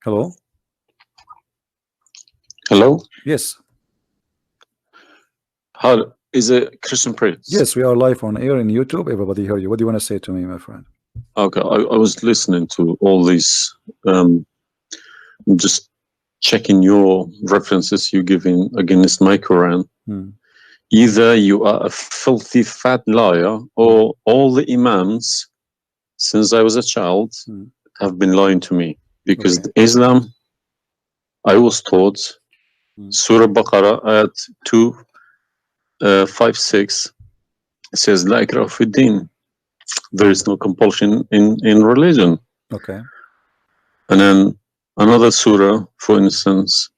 Hello? Hello? Yes. How is it Christian Prince? Yes, we are live on air in YouTube. Everybody hear you. What do you want to say to me, my friend? Okay, I was listening to all these, just checking your references you giving against my Quran. Either you are a filthy fat liar, or all the imams since I was a child have been lying to me, because Islam, I was taught Surah Baqarah ayat 256 says La ikraha fi din. There is no compulsion in religion. Okay. And then another surah, for instance,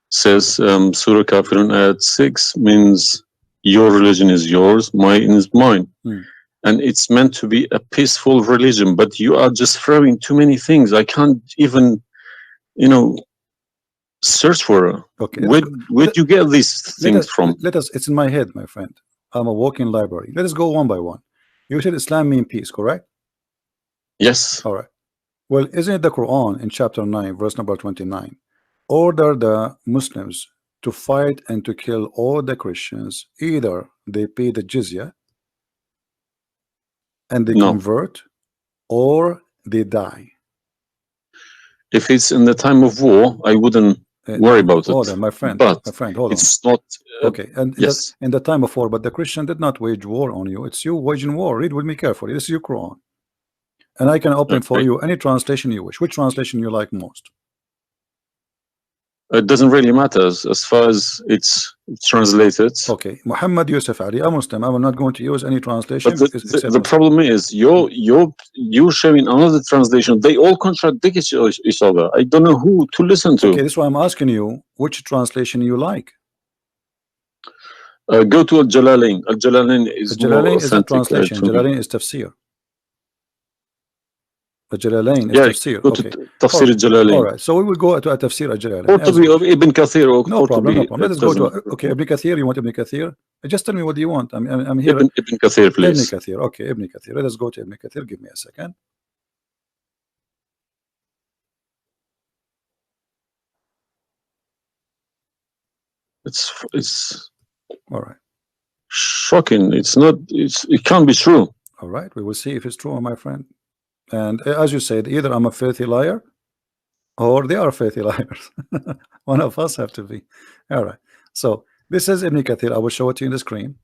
says Surah Kafirun ayat 6 means your religion is yours, mine is mine. And it's meant to be a peaceful religion, but you are just throwing too many things. I can't even, search for it. Okay. Where'd you get these things from? It's in my head, my friend. I'm a walking library. Let us go one by one. You said Islam means peace, correct? Yes. All right. Well, isn't it the Quran in chapter 9, verse number 29, order the Muslims to fight and to kill all the Christians, either they pay the jizya and they convert, or they die? If it's in the time of war, I wouldn't worry about it. Hold on, my friend. But my friend, hold it's not. Okay, and yes, in the time of war, but the Christian did not wage war on you. It's you waging war. Read with me carefully. This is your Quran, and I can open for you any translation you wish. Which translation you like most? It doesn't really matter as far as it's translated. Okay, Muhammad Yusuf Ali, a Muslim. I will not going to use any translation. But the problem is you're showing another translation. They all contradict each other. I don't know who to listen to. Okay, this is why I'm asking you which translation you like. Go to Al-Jalalain. Al-Jalalain is more authentic. Is a translation. Jalalain is tafsir. Al-Jalalain is tafsir. Go to Tafsir Al-Jalalain. All right, so we will go to a tafsir Al-Jalalain. Or to be of Ibn Kathir. No problem, no problem. Let us go to Ibn Kathir. You want Ibn Kathir? Just tell me what do you want. I'm here. Ibn Kathir, please. Ibn Kathir. Okay, Ibn Kathir. Let us go to Ibn Kathir. Give me a second. It's all right. Shocking. It can't be true. All right, we will see if it's true, my friend. And as you said, either I'm a filthy liar or they are filthy liars. One of us have to be. All right, so this is Ibn Kathir. I will show it to you in the screen,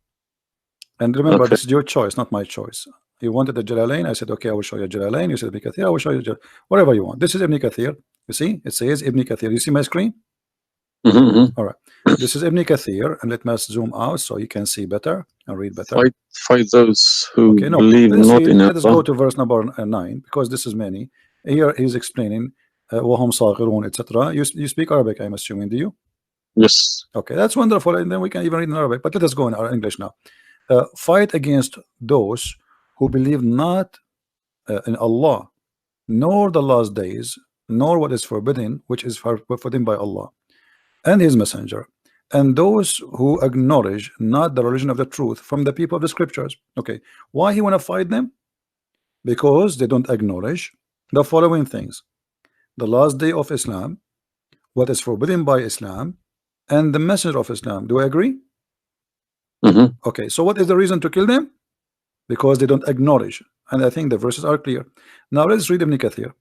and remember, this is your choice, not my choice. You wanted the Jalalain, I said okay, I will show you Jalalain. You said Ibn Kathir, I will show you whatever you want. This is Ibn Kathir. You see, it says Ibn Kathir. You see my screen? All right, this is Ibn Kathir, and let me zoom out so you can see better and read better. Fight those who believe not in Allah. Let us go to verse number 9, because this is many. Here he's explaining وهم صاغرون, etc. You speak Arabic, I'm assuming, do you? Yes. Okay, that's wonderful, and then we can even read in Arabic. But let us go in our English now. Fight against those who believe not in Allah, nor the last days, nor what is forbidden, which is forbidden by Allah and His Messenger, and those who acknowledge not the religion of the truth from the people of the scriptures. Okay, why he want to fight them? Because they don't acknowledge the following things: the last day of Islam, what is forbidden by Islam, and the messenger of Islam. Do I agree? Okay, so what is the reason to kill them? Because they don't acknowledge, and I think the verses are clear. Now let's read Ibn Kathir.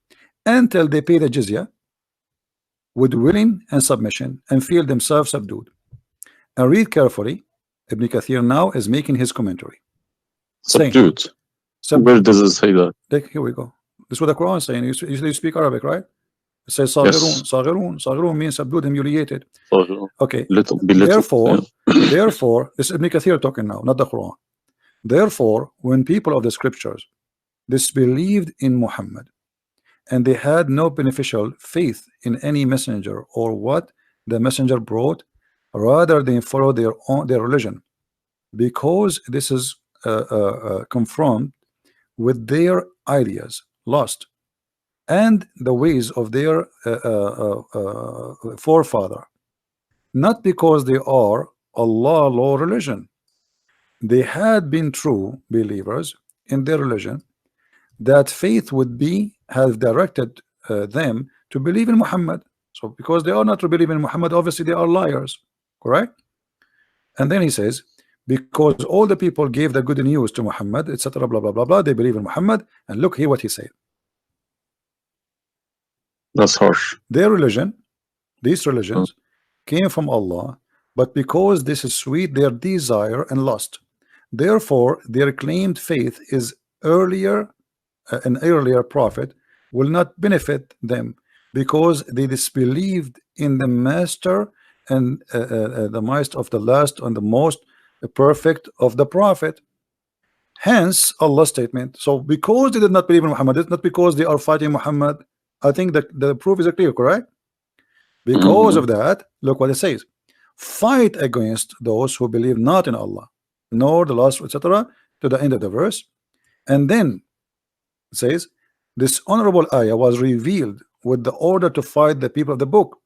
Until they pay the jizya with willing and submission and feel themselves subdued. And read carefully. Ibn Kathir now is making his commentary. Subdued. Where does it say that? Here we go. This is what the Quran is saying. You speak Arabic, right? It says Saghirun. Saghirun means subdued, humiliated. Okay. Therefore, this is Ibn Kathir talking now, not the Quran. Therefore, when people of the scriptures disbelieved in Muhammad, and they had no beneficial faith in any messenger or what the messenger brought, rather they follow their religion, because this is confirmed with their ideas, lost, and the ways of their forefather, not because they are Allah law religion. They had been true believers in their religion, that faith would have directed them to believe in Muhammad. So because they are not to believe in Muhammad, obviously they are liars, correct? And then he says, because all the people gave the good news to Muhammad, etc., blah blah blah blah, they believe in Muhammad. And look here what he said. That's harsh. Their religion, these religions, came from Allah, but because this is sweet, their desire and lust. Therefore, their claimed faith is earlier, an earlier prophet will not benefit them, because they disbelieved in the master and the might of the last and the most perfect of the prophet. Hence Allah's statement. So because they did not believe in Muhammad, it's not because they are fighting Muhammad. I think that the proof is clear, correct? Because of that, look what it says: fight against those who believe not in Allah nor the last, etc., to the end of the verse. And then it says this honorable ayah was revealed with the order to fight the people of the book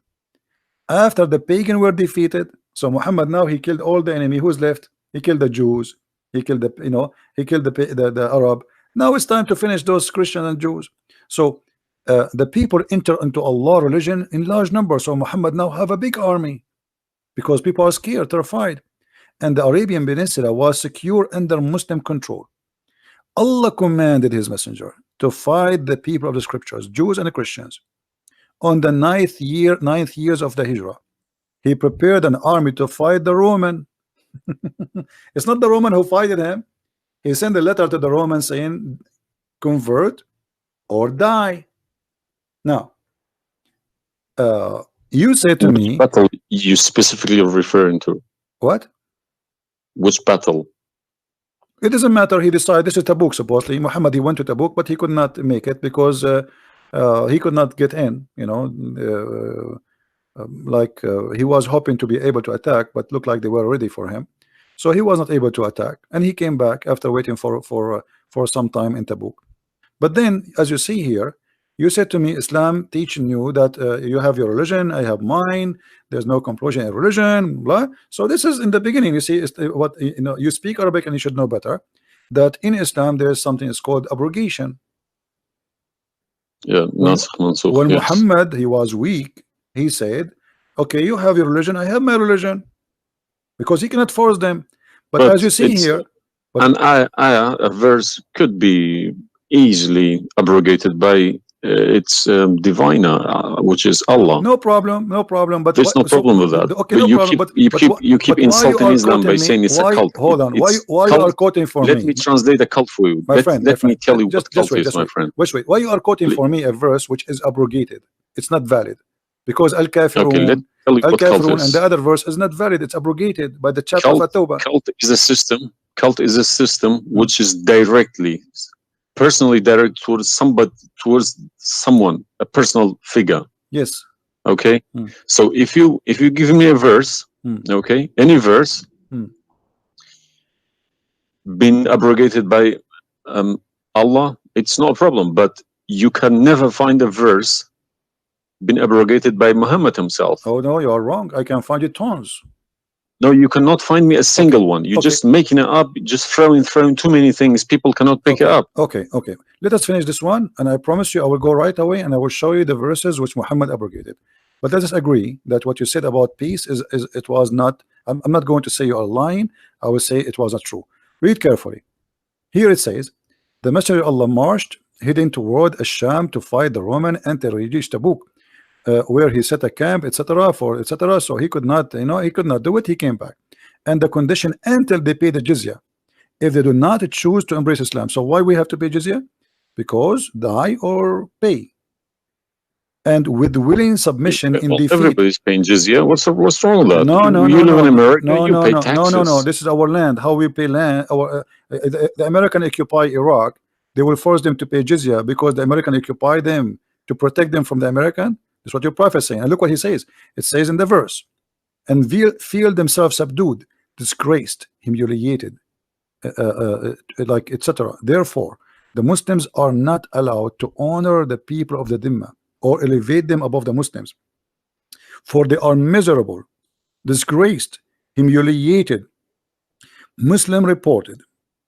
after the pagan were defeated. So Muhammad now he killed all the enemy. Who's left? He killed the Jews, he killed the, you know, he killed the Arab. Now it's time to finish those Christians and Jews. So the people enter into Allah religion in large numbers. So Muhammad now have a big army because people are scared, terrified, and the Arabian Peninsula was secure under Muslim control. Allah commanded his messenger to fight the people of the scriptures, Jews and Christians. On the ninth years of the Hijrah, he prepared an army to fight the Roman. It's not the Roman who fighted him. He sent a letter to the Romans saying, convert or die. Now, you say to me, which battle you specifically are referring to? What? Which battle? It doesn't matter. He decided this is Tabuk. Supposedly, Muhammad, he went to Tabuk, but he could not make it because he could not get in. You know, he was hoping to be able to attack, but looked like they were ready for him, so he was not able to attack, and he came back after waiting for some time in Tabuk. But then, as you see here, you said to me, Islam teaching you that you have your religion, I have mine. There's no compulsion in religion, blah. So this is in the beginning. You see, what you know. You speak Arabic and you should know better that in Islam there is something that's called abrogation. Yeah, when yes. Muhammad he was weak, he said, "Okay, you have your religion, I have my religion," because he cannot force them. But as you see here, a verse could be easily abrogated by its diviner, which is Allah. No problem, no problem. But there's no problem with that. Okay, no problem. You keep insulting Islam by saying it's a cult. Hold on. Why you are quoting for me? Let me translate a cult for you. Let me tell you what cult is, my friend. Wait. Why you are quoting for me a verse which is abrogated? It's not valid because Al-Kafirun, Al-Kafirun, and the other verse is not valid. It's abrogated by the chapter of At-Tawbah. Cult is a system. Cult is a system which is personally direct towards someone, a personal figure. Yes. Okay. So if you give me a verse, okay, any verse been abrogated by Allah, it's no problem. But you can never find a verse been abrogated by Muhammad himself. Oh no, you are wrong. I can find it tons. No, you cannot find me a single one. You're just making it up, just throwing too many things. People cannot pick it up. Okay. Let us finish this one, and I promise you I will go right away and I will show you the verses which Muhammad abrogated. But let us agree that what you said about peace is it was not. I'm not going to say you are lying. I will say it was not true. Read carefully. Here it says, the Messenger of Allah marched heading toward Asham to fight the Roman until he reached Tabuk, where he set a camp, etc. So he could not, he could not do it. He came back, and the condition until they pay the jizya, if they do not choose to embrace Islam. So why we have to pay jizya? Because die or pay. And with willing submission in defeat. Everybody's paying jizya. What's wrong with that? No. You live in America. You pay taxes. No. This is our land. How we pay land? The American occupy Iraq. They will force them to pay jizya because the American occupy them to protect them from the American. That's what your prophet is saying. And look what he says. It says in the verse, and feel themselves subdued, disgraced, humiliated, like etc. Therefore, the Muslims are not allowed to honor the people of the Dhimma or elevate them above the Muslims, for they are miserable, disgraced, humiliated. Muslim reported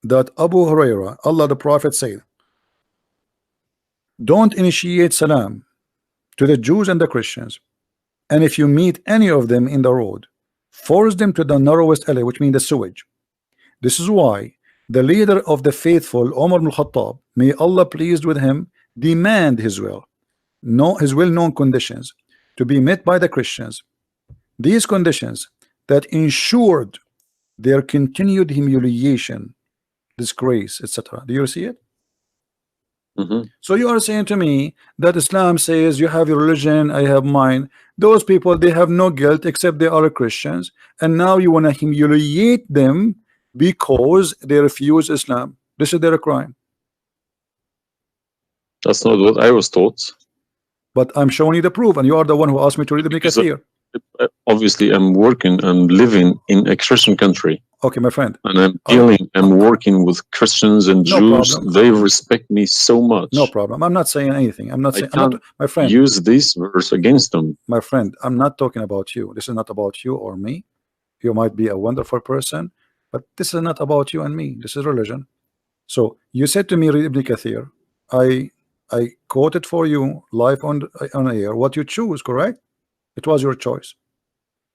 that Abu Huraira, Allah the Prophet said, don't initiate salam to the Jews and the Christians, and if you meet any of them in the road, force them to the narrowest alley, which means the sewage. This is why the leader of the faithful, Umar ibn Khattab, may Allah pleased with him, demand his will, his well-known conditions to be met by the Christians. These conditions that ensured their continued humiliation, disgrace, etc. Do you see it? So you are saying to me that Islam says you have your religion, I have mine. Those people, they have no guilt except they are Christians, and now you want to humiliate them because they refuse Islam. This is their crime. That's not what I was taught. But I'm showing you the proof, and you are the one who asked me to read Ibn Kathir. Obviously, I'm working and living in a Christian country. Okay, my friend. And I'm working with Christians and Jews. Problem. They respect me so much. No problem. I'm not saying anything. I'm not saying. I'm not, my friend. Use this verse against them. My friend, I'm not talking about you. This is not about you or me. You might be a wonderful person, but this is not about you and me. This is religion. So you said to me, read Ibn Kathir. I quoted for you live on air what you choose, correct? It was your choice.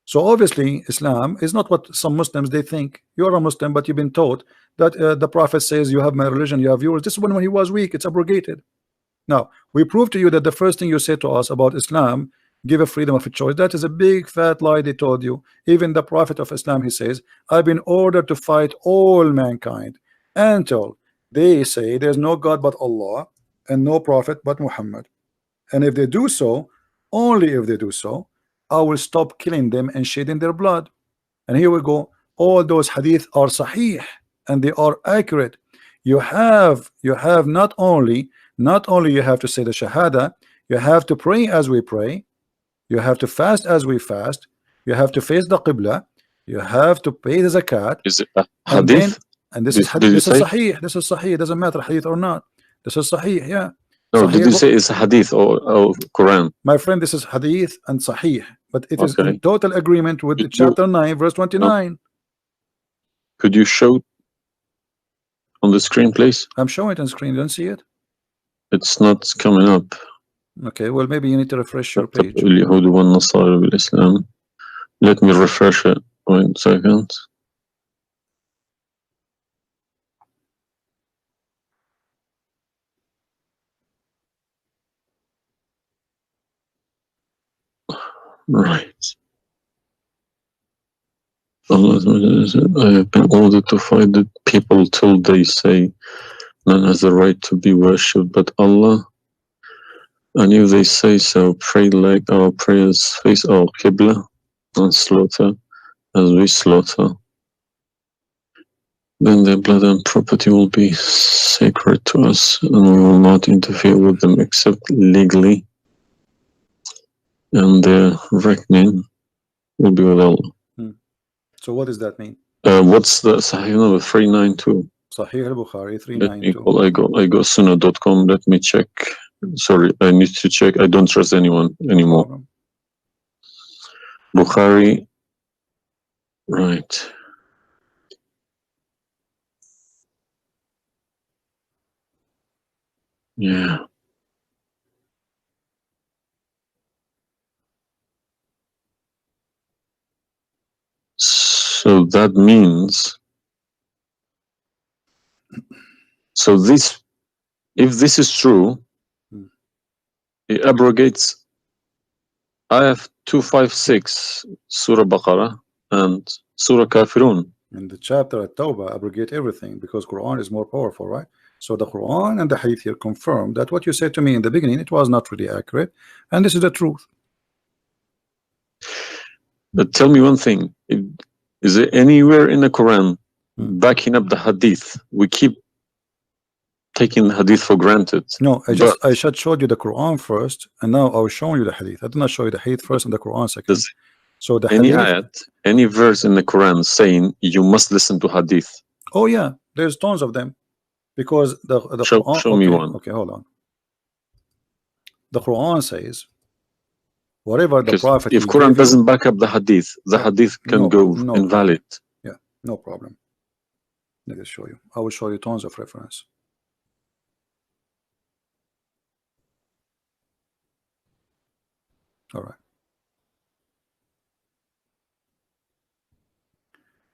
So obviously Islam is not what some Muslims they think. You're a Muslim, but you've been taught that the Prophet says you have my religion, you have yours. This is when he was weak, it's abrogated. Now we prove to you that the first thing you said to us about Islam, give a freedom of a choice, that is a big fat lie they told you. Even the Prophet of Islam, he says, I've been ordered to fight all mankind until they say there's no God but Allah and no prophet but Muhammad, and if they do so, only if they do so, I will stop killing them and shedding their blood. And here we go, all those hadith are sahih and they are accurate. You have not only you have to say the shahada, you have to pray as we pray, you have to fast as we fast, you have to face the qibla, you have to pay the zakat. Is it a hadith? And this is sahih. This is sahih. It doesn't matter hadith or not. This is sahih. Yeah. No, sahih. Did you say it's hadith or Quran? My friend, this is hadith and sahih, but it is in total agreement with chapter 9 verse 29. No. Could you show on the screen, please? I'm showing it on screen. You don't see it? It's not coming up. Okay, well maybe you need to refresh your page. Let me refresh it. 1 second. Right. I have been ordered to fight the people till they say none has the right to be worshipped but Allah, and if they say so, pray like our prayers, face our qibla, and slaughter as we slaughter, then their blood and property will be sacred to us, and we will not interfere with them except legally, and their reckoning will be with Allah. So what does that mean? What's the Sahih number? 392. Sahih al-Bukhari 392. I go sunnah.com. Let me check. Sorry, I need to check. I don't trust anyone anymore. Bukhari. Right. Yeah. So that means, so this, if this is true, it abrogates ayah 256, Surah Baqarah, and Surah Kafirun. In the chapter at Tawbah, abrogate everything because Quran is more powerful, right? So the Quran and the Hadith here confirm that what you said to me in the beginning, it was not really accurate, and this is the truth. But tell me one thing. Is there anywhere in the Quran backing up the hadith? We keep taking the hadith for granted. No, I should show you the Quran first, and now I was showing you the hadith. I did not show you the hadith first and the Quran second. So the any hadith, ayat, any verse in the Quran saying you must listen to hadith? Oh yeah, there's tons of them, because the Quran. Show me one. Okay, hold on. The Quran says, whatever the Prophet. If Quran doesn't back up the hadith can go invalid. Yeah, no problem. Let me show you. I will show you tons of reference. All right.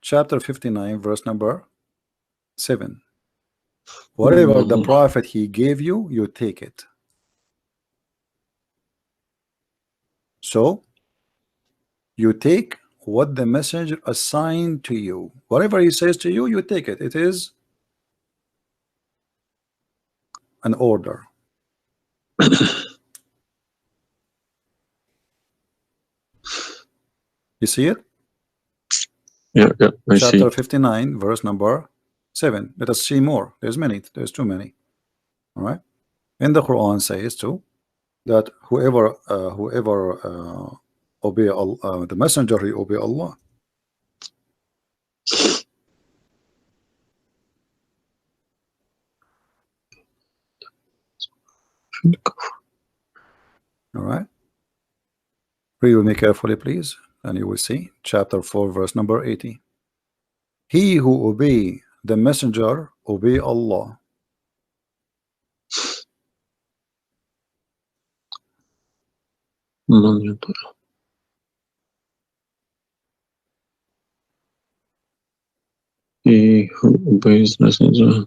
Chapter 59, verse number 7. Whatever the prophet he gave you, you take it. So you take what the messenger assigned to you. Whatever he says to you, you take it. It is an order. You see it? Yeah, I see. Chapter 59, verse number 7. Let us see more. There's many. There's too many. All right. And the Quran says too that whoever obey the messenger, he obey Allah. All right. Read with me carefully, please, and you will see chapter 4, verse number 80. He who obey the messenger obey Allah. He who obeys messenger.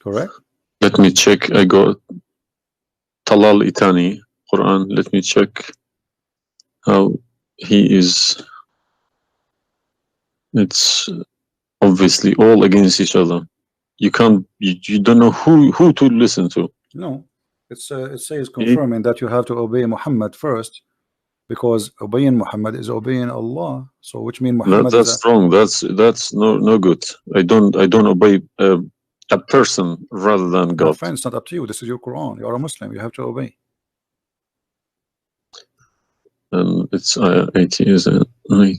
Correct. Let me check. I got Talal Itani Quran. Let me check how he is. It's obviously all against each other. You can't. You don't know who to listen to. No, it says confirming that you have to obey Muhammad first, because obeying Muhammad is obeying Allah. So which means Muhammad that's wrong. That's no good. I don't obey a person rather than God. My friend, it's not up to you. This is your Quran. You are a Muslim. You have to obey. And it's 80, is it? 80.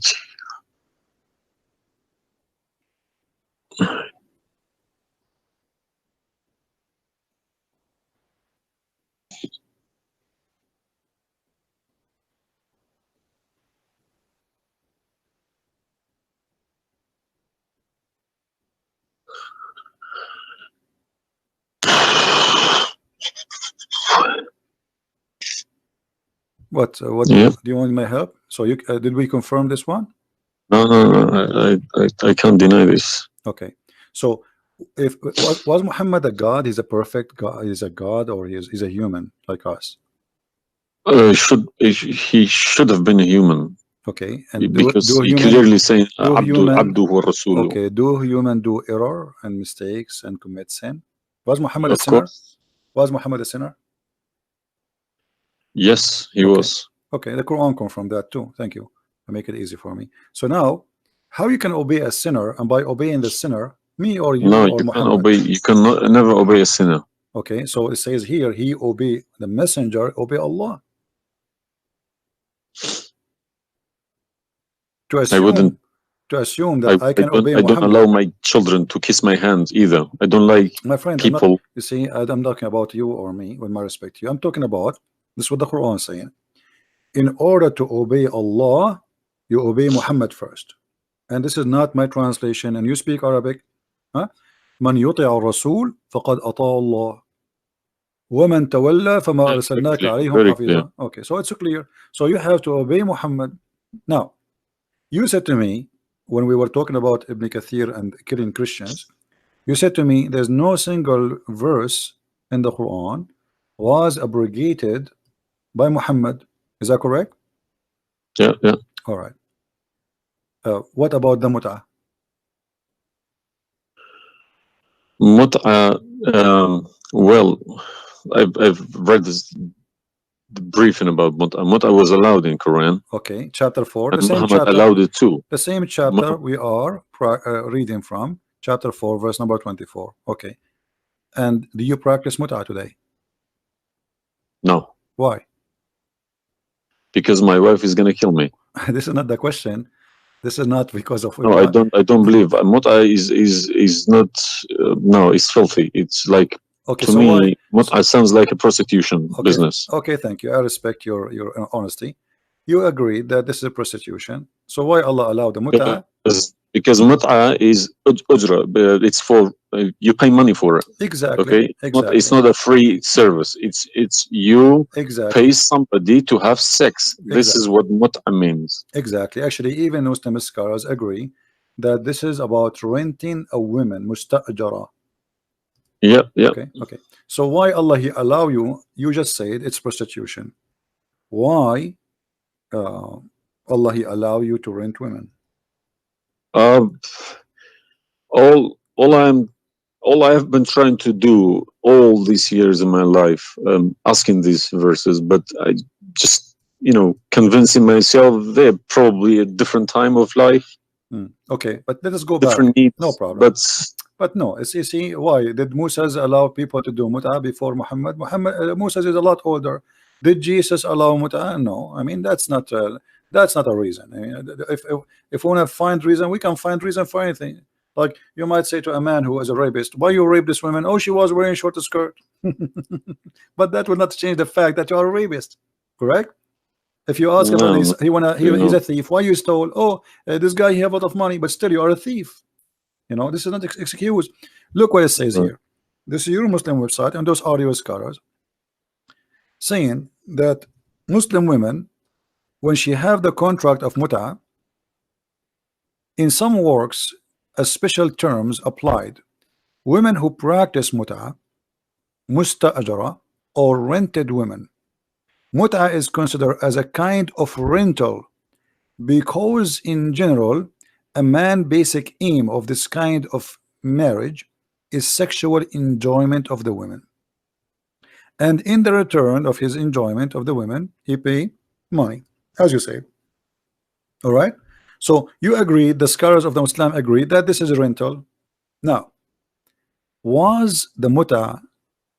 What Yeah. do you want my help? So you did we confirm this one? No. I can't deny this. Okay. So if was Muhammad a god? He's a perfect god. He's a god, or he's a human like us? He should have been a human. Okay. And because he clearly saying Abdu wa Rasuluh. Okay. Do human do error and mistakes and commit sin? Was Muhammad a Of sinner? course. Was Muhammad a sinner? Yes, he was. Okay, the Quran confirmed that too. Thank you. To make it easy for me. So now, how you can obey a sinner, and by obeying the sinner, me or you or Muhammad? You can never obey a sinner. Okay, so it says here, he obey the messenger, obey Allah. To assume that I can obey Muhammad. I don't allow my children to kiss my hands either. I don't like my friend, people. You see, I'm talking about you or me, with my respect to you. I'm talking about, this is what the Quran is saying. In order to obey Allah, you obey Muhammad first. And this is not my translation, and you speak Arabic. Man yuti'a ar-rasul faqad ata'a Allah. وَمَنْ تَوَلَّى فَمَا أَرْسَلْنَاكَ عَلَيْهِمْ حَفِيظًا. Okay, so it's clear. So you have to obey Muhammad. Now, you said to me, when we were talking about Ibn Kathir and killing Christians, you said to me, there's no single verse in the Quran was abrogated by Muhammad. Is that correct? Yeah. All right. What about the mut'ah? Mut'ah, well, I've read this briefing about mut'ah. Mut'ah was allowed in Quran. Okay, chapter 4. And Muhammad allowed it too. The same chapter we are reading from, chapter 4, verse number 24. Okay. And do you practice mut'ah today? No. Why? Because my wife is going to kill me. This is not the question. This is not because of. No, I don't believe mut'ah is not. No, it's filthy. It's like, okay, to me, mut'ah sounds like a prostitution business. Okay, thank you. I respect your honesty. You agree that this is a prostitution. So why Allah allowed the mut'ah? because mut'a is ujra, it's for you pay money for it. Exactly. Okay, Exactly. it's not a free service. It's you Exactly. pay somebody to have sex. This is what mut'a means. Exactly. Actually, even Muslim scholars agree that this is about renting a woman, musta'jara. Yeah, yeah. Okay, okay. So why Allah He allow you? You just said it's prostitution. Why Allah He allow you to rent women? All I have been trying to do all these years in my life, asking these verses, but I just, convincing myself they're probably a different time of life, Okay, but let us go different back. needs. No problem. But no, it's you see why did Moses allow people to do mut'a before Muhammad? Moses is a lot older. Did Jesus allow mut'a? No, I mean that's not a reason. I mean, if we want to find reason, we can find reason for anything. Like you might say to a man who is a rapist, why you rape this woman? Oh, she was wearing short skirt. But that will not change the fact that you are a rapist, correct? If you ask about this, he's a thief. Why you stole? Oh, this guy he have a lot of money, but still you are a thief. This is not excuse. Look what it says here. This is your Muslim website, and those are your scholars saying that Muslim women, when she have the contract of mut'a, in some works, a special terms applied. Women who practice mut'a, musta'ajara, or rented women. Mut'a is considered as a kind of rental because in general a man's basic aim of this kind of marriage is sexual enjoyment of the women, and in the return of his enjoyment of the women he pay money, as you say. All right, so you agree, the scholars of the Muslim agree that this is a rental. Now, was the mut'a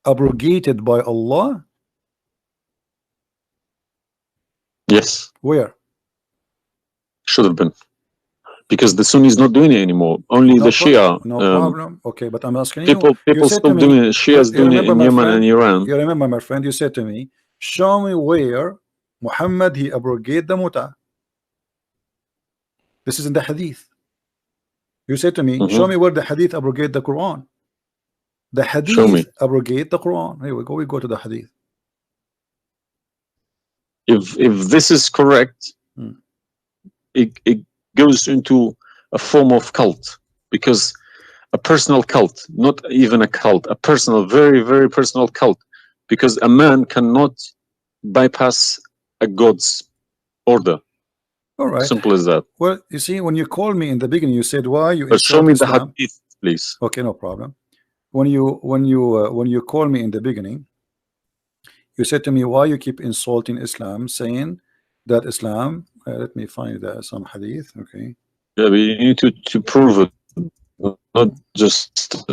abrogated by Allah? Yes. Where? Should have been, because the Sunni is not doing it anymore. Only the Shia. No problem. Okay, but I'm asking people still doing it. Shia is doing it in Yemen and Iran. You remember, my friend, you said to me, show me where Muhammad he abrogate the mut'a. This is in the hadith. You said to me, show me where the hadith abrogate the Quran. The hadith abrogate the Quran. Here we go. We go to the hadith. If this is correct, it goes into a form of cult, because a personal cult, not even a cult, a personal, very, very personal cult, because a man cannot bypass a God's order. All right. Simple as that. Well, you see, when you called me in the beginning, you said why you. But show me the hadith, please. Okay, no problem. When you call me in the beginning, you said to me why you keep insulting Islam, saying that Islam. Let me find some hadith. Okay. Yeah, but you need to prove it, not just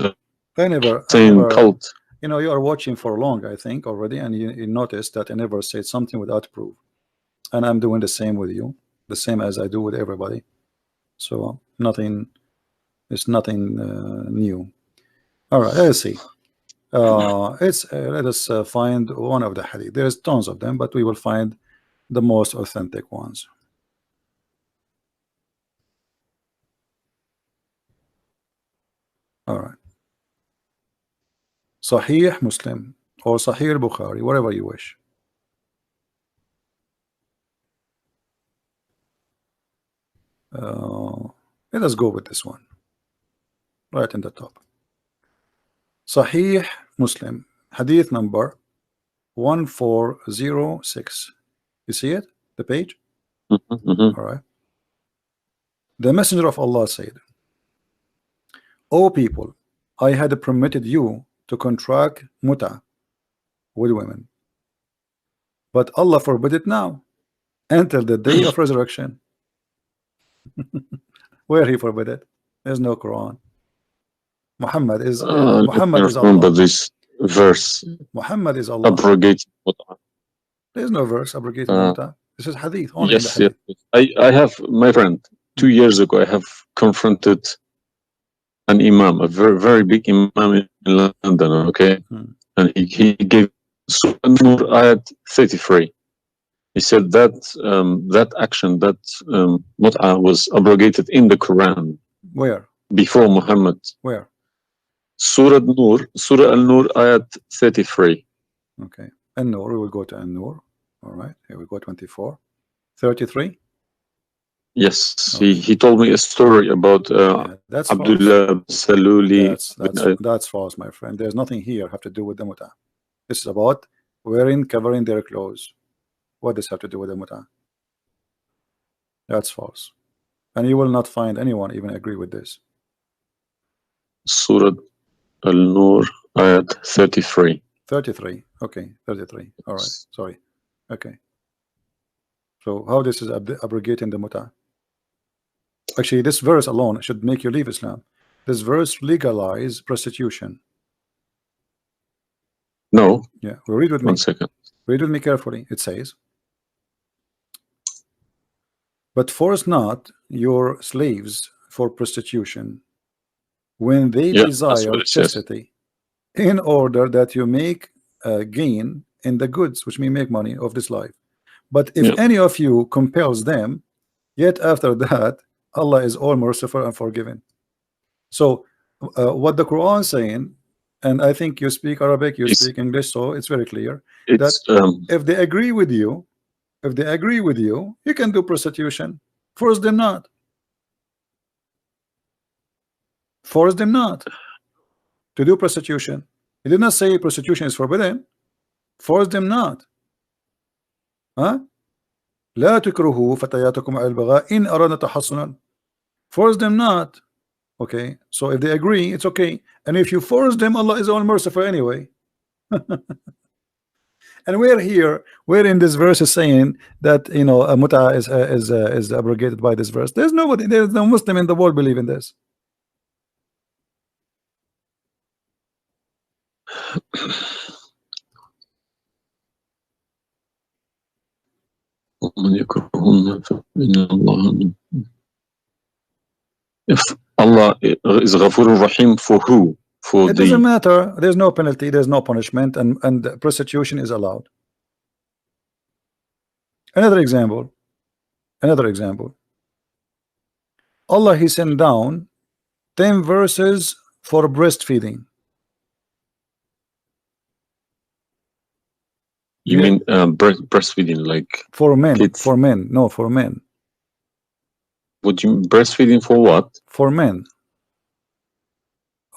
saying cult. You are watching for long, I think, already, and you noticed that I never said something without proof, and I'm doing the same with you, the same as I do with everybody. So it's nothing new. All right, let's see. Let us find one of the hadith. There's tons of them, but we will find the most authentic ones. All right. Sahih Muslim or Sahih Bukhari, whatever you wish. Let us go with this one right in the top. Sahih Muslim, hadith number 1406. You see it, the page? All right. The Messenger of Allah said, O people, I had permitted you to contract mut'a with women, but Allah forbid it now until the day of resurrection. Where he forbid it? There's no Quran. Muhammad is Allah. This verse. Muhammad is Allah. Abrogated mut'a. There's no verse abrogated mut'a. This is hadith. Only yes, hadith. yes. I have, my friend, 2 years ago, I have confronted an imam, a very, very big imam in London, okay? And he gave Nur ayat 33. He said that that action, that mut'a was abrogated in the Quran. Where? Before Muhammad. Where? Surah Al-Nur, ayat 33. Okay. An-Nur, we will go to An-Nur. All right, here we go, 24. 33? Yes, Okay. he told me a story about That's Abdullah Saluli. That's false, my friend. There's nothing here have to do with the muta. This is about covering their clothes. What does have to do with the muta? That's false. And you will not find anyone even agree with this. Surah Al-Nur, ayat 33. 33. Okay, 33. All right. Sorry. Okay. So how this is abrogating the muta? Actually, this verse alone should make you leave Islam. This verse legalize prostitution. No. Yeah. Well, read with me. 1 second. Read with me carefully. It says, "But force not your slaves for prostitution when they desire chastity, in order that you make gain in the goods," which mean make money, "of this life. But if any of you compels them, yet after that Allah is all merciful and forgiving." So what the Quran is saying, and I think you speak Arabic, you speak English, so it's very clear that if they agree with you, you can do prostitution. Force them not. Force them not to do prostitution. He did not say prostitution is forbidden. Force them not. Huh? لا تكرهوا فتياتكم على البغاء إن أردنا تحصنا. Force them not. Okay, so if they agree, it's okay. And if you force them, Allah is all merciful anyway. And we're in this verse is saying that, you know, a muta is abrogated by this verse. There's no Muslim in the world believe in this. If Allah is Ghafur Rahim, for who? For it doesn't matter. There's no penalty, there's no punishment, and prostitution is allowed. Another example. Allah, He sent down 10 verses for breastfeeding. You mean breastfeeding, like for men? Kids? For men, no, for men. Would you breastfeeding for what? For men.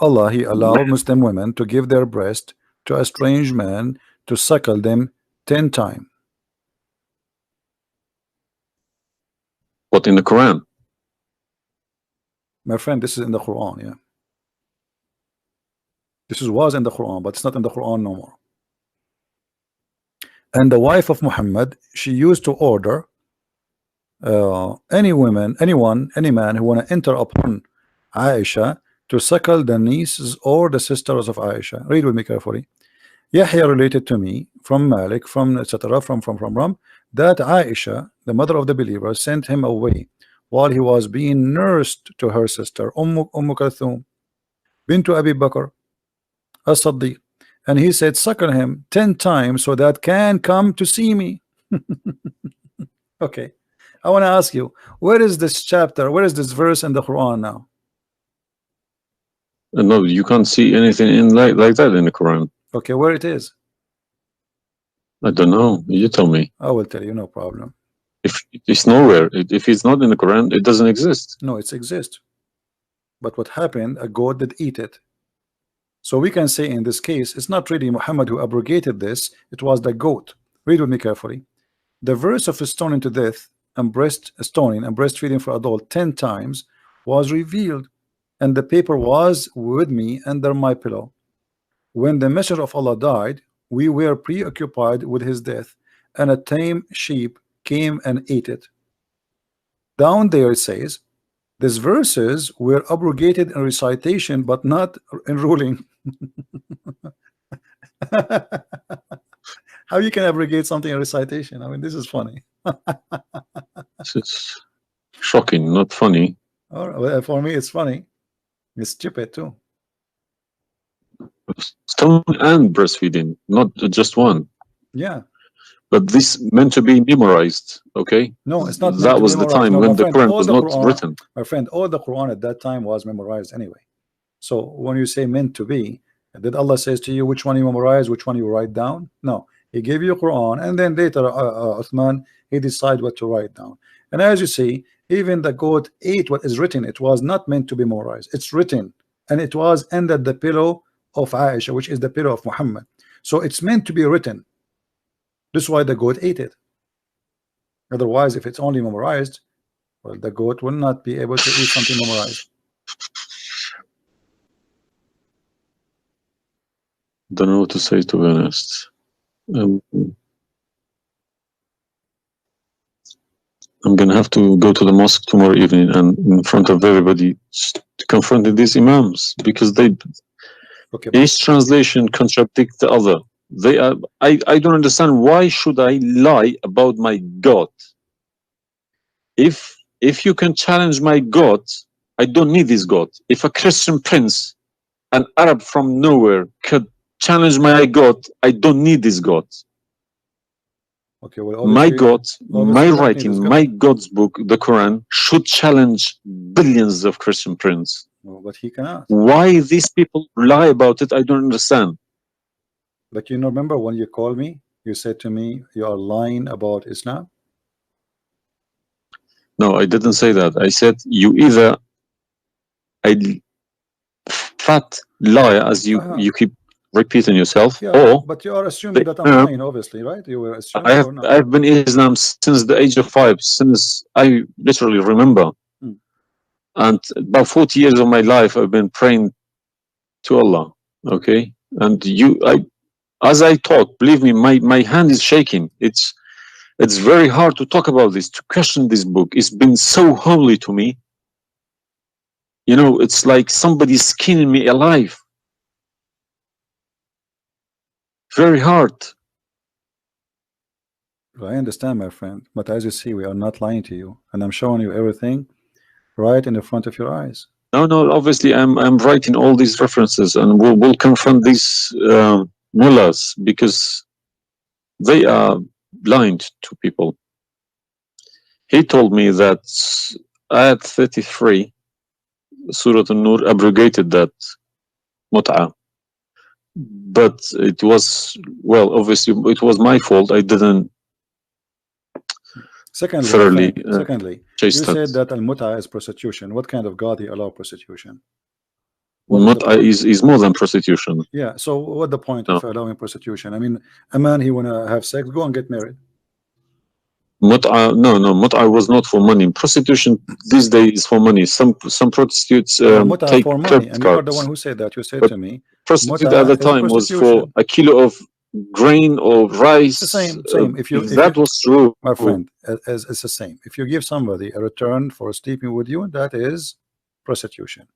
Allah, He allowed Muslim women to give their breast to a strange man to suckle them 10 times. What, in the Quran? My friend, this is in the Quran, yeah. This was in the Quran, but it's not in the Quran no more. And the wife of Muhammad, she used to order any man who want to enter upon Aisha to suckle the nieces or the sisters of Aisha. Read with me carefully. Yahya related to me from Malik, from etc. from that Aisha, the mother of the believer, sent him away while he was being nursed to her sister Kalthum bintu Abi Bakr as-Siddiq, and he said, suckle him 10 times so that can come to see me. Okay, I want to ask you, where is this chapter, where is this verse in the Quran now? No, you can't see anything in like that in the Quran. Okay, where it is? I don't know. You tell me. I will tell you, no problem. If it's nowhere, if it's not in the Quran, it doesn't exist. No, it exists. But what happened? A goat did eat it. So we can say in this case, it's not really Muhammad who abrogated this. It was the goat. Read with me carefully. The verse of stoning to death and stoning and breastfeeding for adult 10 times was revealed, and the paper was with me under my pillow. When the messenger of Allah died, we were preoccupied with his death, and a tame sheep came and ate it. Down there it says, these verses were abrogated in recitation, but not in ruling. How you can abrogate something in recitation? I mean, this is funny. This is shocking, not funny. Well, for me, it's funny. It's stupid too. Stoning and breastfeeding, not just one. Yeah. But this meant to be memorized, okay? No, it's not meant That to was the memorize. time No, when my the friend, Quran all was the not Quran, written. my friend, all the Quran at that time was memorized anyway. So when you say meant to be, did Allah says to you which one you memorize, which one you write down? No, He gave you Quran, and then later Uthman, he decide what to write down. And as you see, even the goat ate what is written. It was not meant to be memorized. It's written, and it was under the pillow of Aisha, which is the pillow of Muhammad. So it's meant to be written. This is why the goat ate it. Otherwise, if it's only memorized, well, the goat will not be able to eat something memorized. Don't know what to say, to be honest. I'm gonna have to go to the mosque tomorrow evening and in front of everybody to confront these imams, because they each translation contradicts the other. They are. I don't understand, why should I lie about my God? If you can challenge my God, I don't need this God. If a Christian prince, an Arab from nowhere, could challenge my God, I don't need this God. Okay, well, my God, my writing, my God's book, the Quran, should challenge billions of Christian princes. Well, but he cannot. Why these people lie about it, I don't understand. But you remember when you called me, you said to me, you are lying about Islam? No, I didn't say that. I said you either a fat liar, as you keep repeating yourself, or but you are assuming that I'm lying, obviously, right? You were assuming or not? I've been Islam since the age of 5, since I literally remember. And about 40 years of my life I've been praying to Allah. Okay, and as I talk, believe me, my hand is shaking. It's very hard to talk about this, to question this book. It's been so holy to me. You know, it's like somebody's skinning me alive. Very hard. I understand, my friend, but as you see, we are not lying to you, and I'm showing you everything right in the front of your eyes. No, obviously I'm writing all these references, and we'll confront these mullahs, because they are blind to people. He told me that Ayat 33, Surah An-Nur, abrogated that mut'ah. But it was, well, obviously it was my fault. I didn't Secondly, you said that al-mut'ah is prostitution. What kind of God he allow prostitution? Mut'ah is more than prostitution. Yeah, so what the point of allowing prostitution? I mean, a man, he wanna have sex, go and get married. Mut'ah, no, mut'ah was not for money. Prostitution these days is for money. Some prostitutes take for money, credit and cards. you are the one who said that. You said to me, prostitute at the time was for a kilo of grain or rice. It's the same. If that was true, my friend, it's the same. If you give somebody a return for sleeping with you, that is prostitution.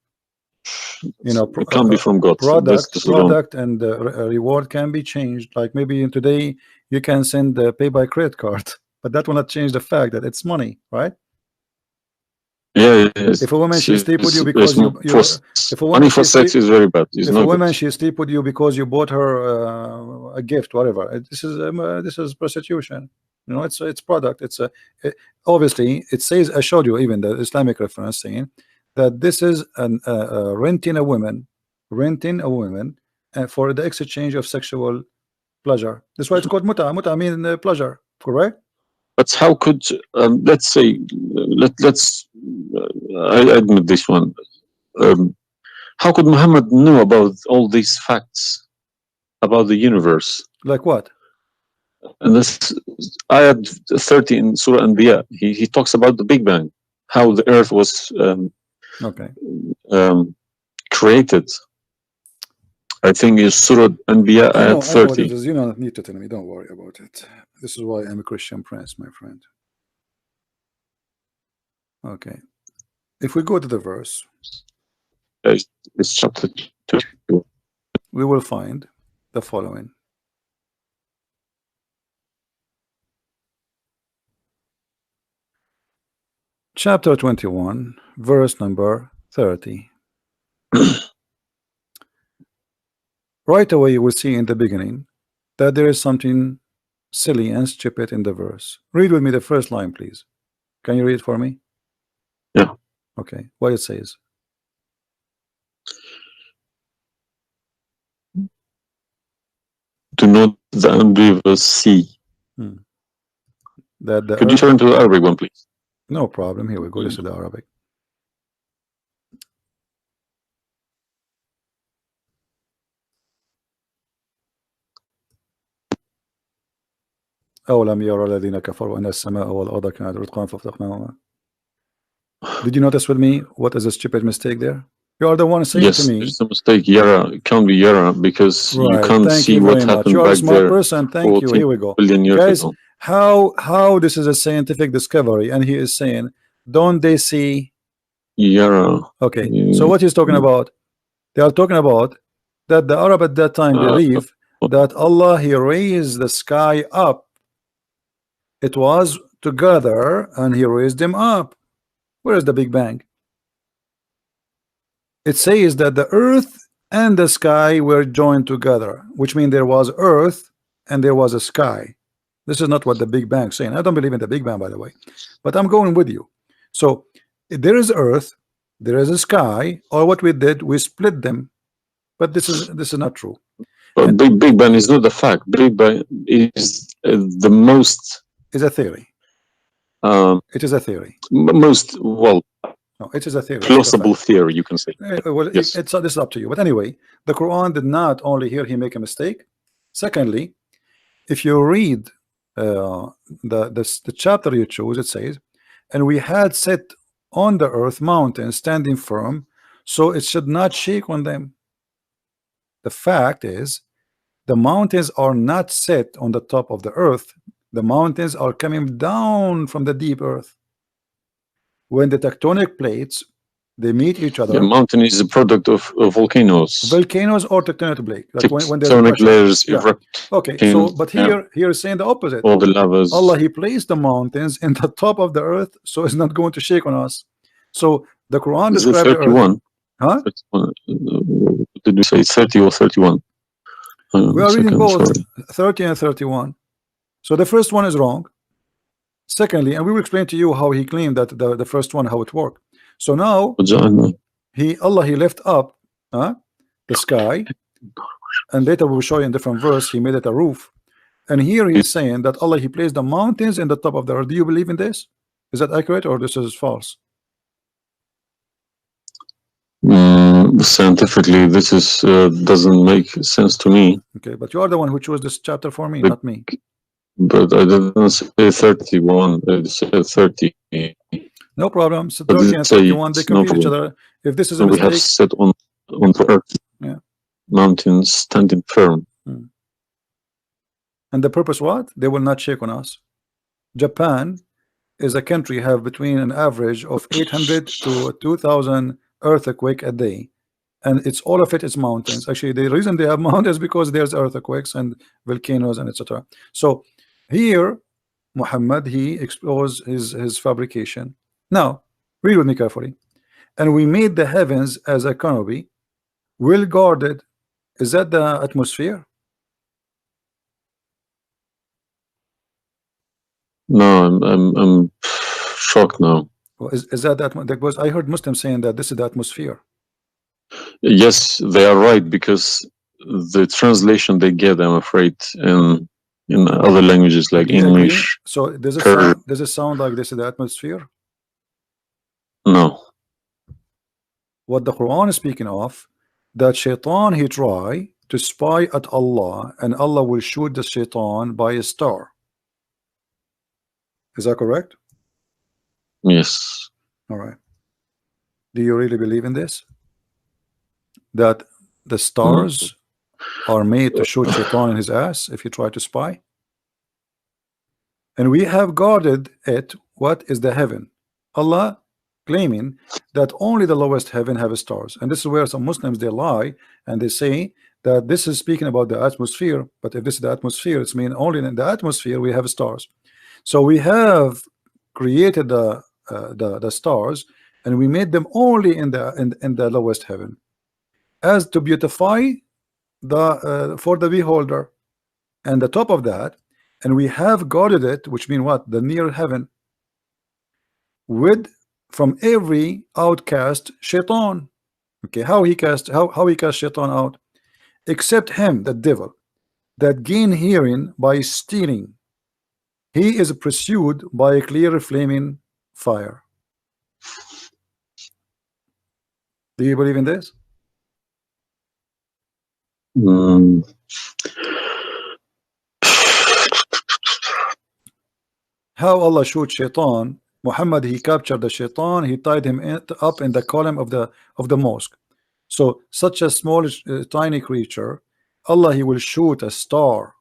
You know, it can't be from God. Product and reward can be changed. Like maybe today you can send pay by credit card, but that will not change the fact that it's money, right? Yeah. If a woman she sleep with you because if a woman for sex is very bad. If a woman she sleep with you because you bought her a gift, whatever, this is prostitution. You know, it's product. Obviously it says, I showed you even the Islamic reference saying that this is renting a woman for the exchange of sexual pleasure. That's why it's called muta. Muta means pleasure, correct? But how could let's say let's I admit this one. How could Muhammad know about all these facts about the universe? Like what? And this ayat 30 in Surah Anbiya, he talks about the Big Bang, how the earth was created. I think it's Surah Anbiya ayat 30. I know what it is. You don't need to tell me. Don't worry about it. This is why I'm a Christian prince, my friend. Okay. If we go to the verse, it's chapter 2. We will find the following. Chapter 21, verse number 30. Right away you will see in the beginning that there is something silly and stupid in the verse. Read with me the first line, please. Can you read it for me? Yeah. Okay. What it says? Do not the unbelievers see? That the Could you turn to the Arabic one, please? No problem. Here we go. This is the Arabic. أولم يرى الذين كفروا أن السماء والأرض كانت رتقا ففتقناهما. Did you notice with me what is a stupid mistake there? You are the one saying Yes, to me. there's a mistake. Yara, it can't be Yara because you can't Thank see you what very much. happened You are a back smart there person. Thank you. Here we go. billion years Guys, ago. how this is a scientific discovery, and he is saying, don't they see? Yara. Okay, so what he's talking about? They are talking about that the Arab at that time believe that Allah, he raised the sky up. It was together and he raised them up. Where is the Big Bang? It says that the earth and the sky were joined together, which means there was earth and there was a sky. This is not what the Big Bang is saying. I don't believe in the Big Bang, by the way, but I'm going with you. So there is earth, there is a sky, or what we did, we split them. But this is not true. But Big Bang is not a fact. Big Bang is the most. Is a theory. It is a theory. Most no, it is a theory. Plausible theory, you can say. Well, yes. This is up to you. But anyway, the Quran did not only here he make a mistake. Secondly, if you read the chapter you choose, it says, and we had set on the earth mountains standing firm, so it should not shake on them. The fact is, the mountains are not set on the top of the earth. The mountains are coming down from the deep earth. When the tectonic plates, they meet each other. The mountain is a product of volcanoes. Volcanoes or tectonic plate. Like when there's tectonic layers erupt. Okay, so but here is saying the opposite. All the lavas. Allah, he placed the mountains in the top of the earth, so it's not going to shake on us. So the Quran describes the earth. Huh? 31. Did we say 30 or 31? We are reading both 30 and 31. So the first one is wrong. Secondly, and we will explain to you how he claimed that the first one, how it worked. So now Allah he left up the sky, and later we will show you in different verse he made it a roof. And here he's saying that Allah he placed the mountains in the top of the earth. Do you believe in this? Is that accurate or this is false? Scientifically, this is doesn't make sense to me. Okay, but you are the one who chose this chapter for me, not me. But I didn't say 31. I said 30. No problem. So 30 and 31, they complete each other. If this is a mistake, we have set on the earth, mountains standing firm. And the purpose what? They will not shake on us. Japan is a country have between an average of 800 to 2,000 earthquake a day, and it's all of it is mountains. Actually, the reason they have mountains is because there's earthquakes and volcanoes and etc. So here Muhammad he exposed his fabrication. Now read with me carefully. And we made the heavens as a canopy, well guarded. Is that the atmosphere? No, I'm shocked now. Well, is that because I heard Muslims saying that this is the atmosphere? Yes, they are right, because the translation they get, I'm afraid, in other languages like English. So does it sound like this is the atmosphere? No. What the Quran is speaking of, that shaitan he try to spy at Allah, and Allah will shoot the shaitan by a star. Is that correct? Yes. All right. Do you really believe in this? That the stars are made to shoot shaitan in his ass if you try to spy? And we have guarded it. What is the heaven? Allah claiming that only the lowest heaven have stars, and this is where some Muslims they lie and they say that this is speaking about the atmosphere. But if this is the atmosphere, it's mean only in the atmosphere we have stars. So we have created the stars, and we made them only in the lowest heaven, as to beautify the for the beholder. And the top of that, and we have guarded it, which means what? The near heaven, with from every outcast shaitan. Okay, how he cast shaitan out? Except him, the devil, that gain hearing by stealing. He is pursued by a clear flaming fire. Do you believe in this? How Allah shoot shaitan? Muhammad, he captured the shaitan, he tied him up in the column of the mosque. So such a small tiny creature, Allah, he will shoot a star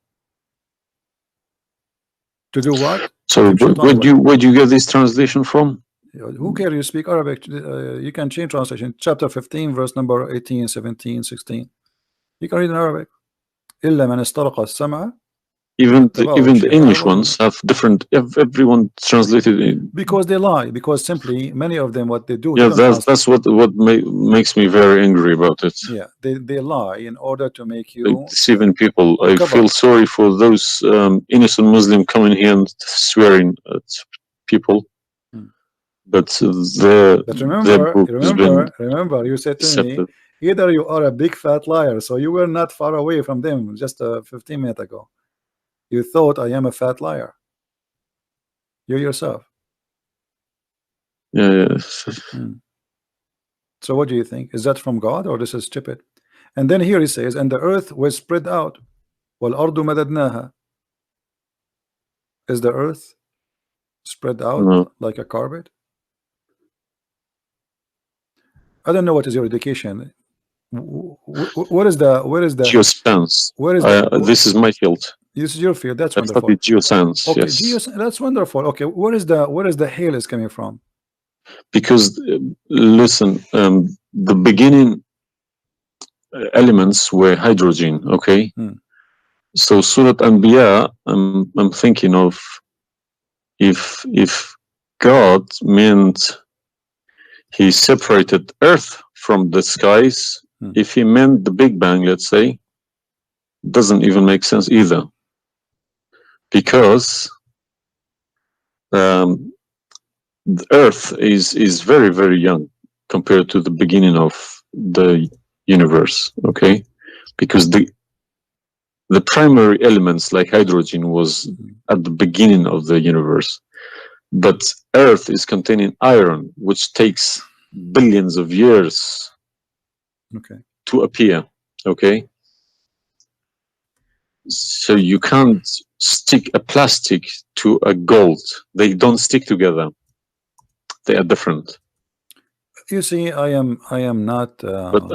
to do what? So where do you get this translation from? Who cares? You speak Arabic, you can change translation. Chapter 15 verse number 18, 17, 16. You can read in Arabic. إلا من استرق السمع. Even the English ones have different. Everyone translated it because they lie. Because simply many of them, what they do. Yeah, that's what makes me very angry about it. Yeah, they lie in order to make you deceiving people. I feel sorry for those innocent Muslim coming here and swearing at people. But remember, you said to me, either you are a big fat liar. So you were not far away from them just 15 minutes ago. You thought I am a fat liar. You yourself. Yeah. So what do you think? Is that from God or this is stupid? And then here he says, and the earth was spread out. وَالْأَرْضُ مَدَدْنَاهَا. Is the earth spread out like a carpet? I don't know what is your education. Where is the geoscience? This is my field. This is your field. That's That's wonderful. Geoscience. Okay, yes. That's wonderful. Okay, where is the hail is coming from? Because listen, the beginning elements were hydrogen. Okay, so Surat Anbiya, I'm thinking of if God meant he separated Earth from the skies, if he meant the Big Bang, let's say, doesn't even make sense either. Because the Earth is very, very young compared to the beginning of the universe, okay? Because the primary elements like hydrogen was at the beginning of the universe. But Earth is containing iron, which takes billions of years to appear, okay? So you can't stick a plastic to a gold. They don't stick together. They are different. You see, I am not. But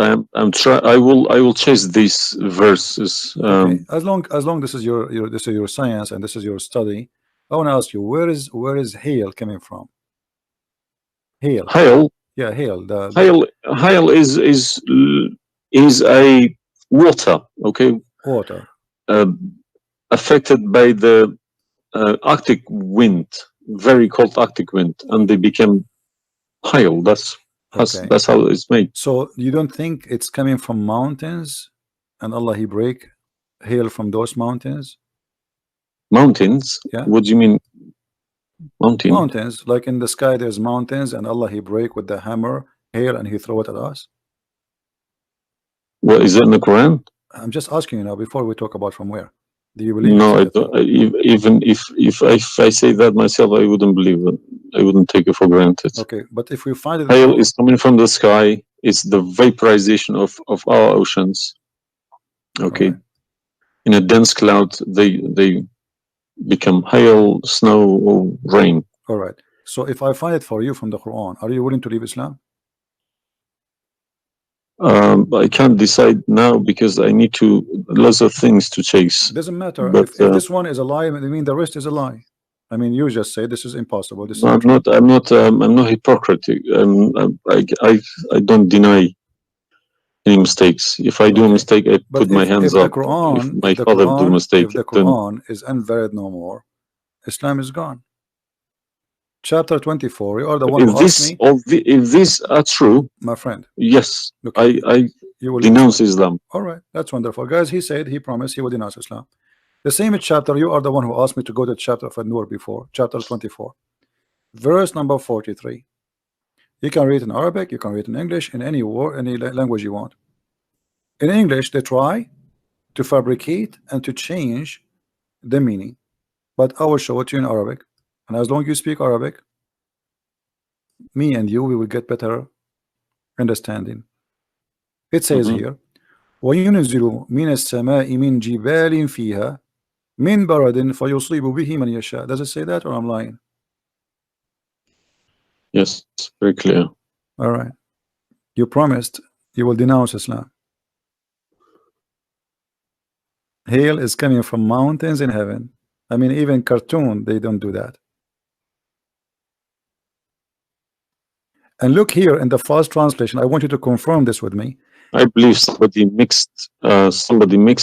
I will chase these verses. Okay. As long this is your science and this is your study, I want to ask you, where is hail coming from? Hail. Hail. Yeah, hail. Hail is a water. Okay. Water. Affected by the Arctic wind, very cold Arctic wind, and they became hail. That's how it's made. So you don't think it's coming from mountains, and Allah he break hail from those mountains? Mountains? Yeah. What do you mean? Mountains, like in the sky, there's mountains, and Allah he break with the hammer hail, and he throw it at us. Well, is that in the Quran? I'm just asking you now before we talk about from where. Do you believe? No, I don't. Even if I say that myself, I wouldn't believe it. I wouldn't take it for granted. Okay, but if we find it, hail is coming from the sky. It's the vaporization of our oceans. Okay, right. In a dense cloud, they become hail, snow, or rain. All right. So if I find it for you from the Quran, are you willing to leave Islam? I can't decide now because I need lots of things to chase. It doesn't matter. But, if this one is a lie, I mean the rest is a lie. I mean, you just say this is impossible. This is I'm not hypocritic. I don't deny any mistakes. If I do a mistake, I put my hands up. If my father do a mistake, if the Quran is invalid no more, Islam is gone. Chapter 24. You are the one who asked me. If these are true, my friend. Yes, okay. I denounce Islam. All right, that's wonderful, guys. He said he promised he would denounce Islam. The same chapter, you are the one who asked me to go to chapter of An-Nur before, chapter 24, verse number 43. You can read in Arabic, you can read in English, in any word, any language you want. In English, they try to fabricate and to change the meaning, but I will show it to you in Arabic, and as long as you speak Arabic, me and you, we will get better understanding. It says here, وَيُنْزِلُ مِنَ السَّمَاءِ مِنْ جِبَالٍ فِيهَا مِنْ بَرَدٍ فَيُصِيبُ بِهِ مَنْ يَشَاءُ. Does it say that, or I'm lying? Yes, very clear. All right. You promised you will denounce Islam. Hail is coming from mountains in heaven. I mean, even cartoon, they don't do that. And look here in the first translation. I want you to confirm this with me. I believe somebody mixed